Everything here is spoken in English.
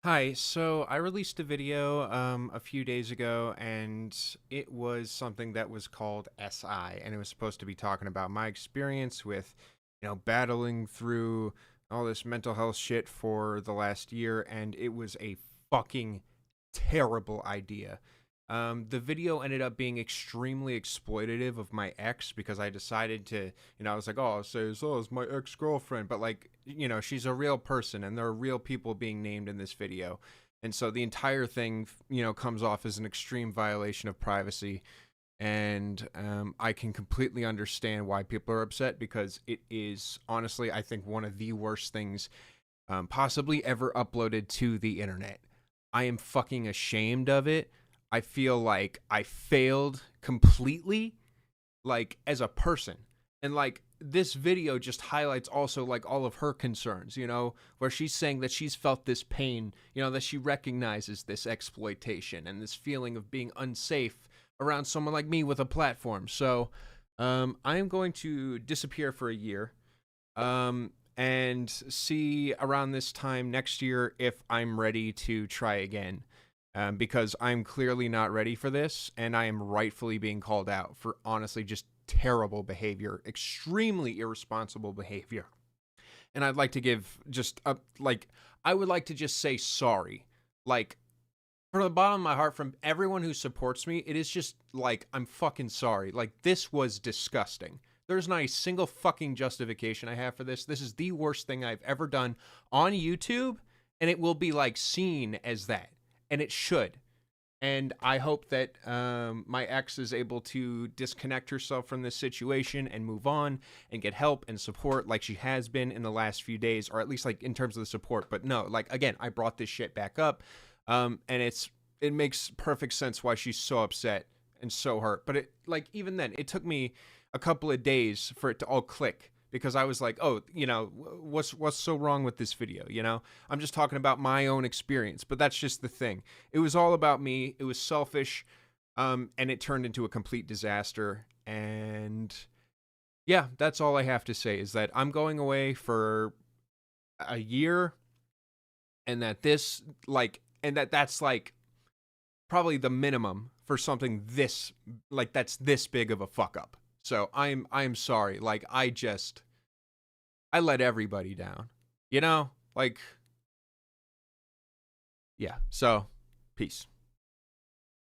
Hi, so I released a video a few days ago, and it was something that was called SI, and it was supposed to be talking about my experience with, battling through all this mental health shit for the last year, and it was a fucking terrible idea. The video ended up being extremely exploitative of my ex because I decided to, I was like, oh, I'll say, oh, it's my ex-girlfriend, but like, she's a real person and there are real people being named in this video. And so the entire thing, comes off as an extreme violation of privacy. And I can completely understand why people are upset because it is honestly, I think, one of the worst things possibly ever uploaded to the internet. I am fucking ashamed of it. I feel like I failed completely, like, as a person. And, like, this video just highlights also, like, all of her concerns, where she's saying that she's felt this pain, that she recognizes this exploitation and this feeling of being unsafe around someone like me with a platform. So, I am going to disappear for a year. And see around this time next year if I'm ready to try again. Because I'm clearly not ready for this, and I am rightfully being called out for honestly just terrible behavior, extremely irresponsible behavior. And I'd like to give just a, like, I would like to just say sorry. Like, from the bottom of my heart, from everyone who supports me, it is just like, I'm fucking sorry. Like, this was disgusting. There's not a single fucking justification I have for this. This is the worst thing I've ever done on YouTube, and it will be like seen as that. And it should. And I hope that my ex is able to disconnect herself from this situation and move on and get help and support like she has been in the last few days, or at least like in terms of the support. But no, like, again, I brought this shit back up, and it makes perfect sense why she's so upset and so hurt. But it, like, even then, it took me a couple of days for it to all click because I was like, oh, what's so wrong with this video? I'm just talking about my own experience, but that's just the thing. It was all about me. It was selfish, and it turned into a complete disaster. And yeah, that's all I have to say is that I'm going away for a year, and that's like probably the minimum for something this, like, that's this big of a fuck up. So I'm sorry. Like, I let everybody down. Like, yeah. So, peace.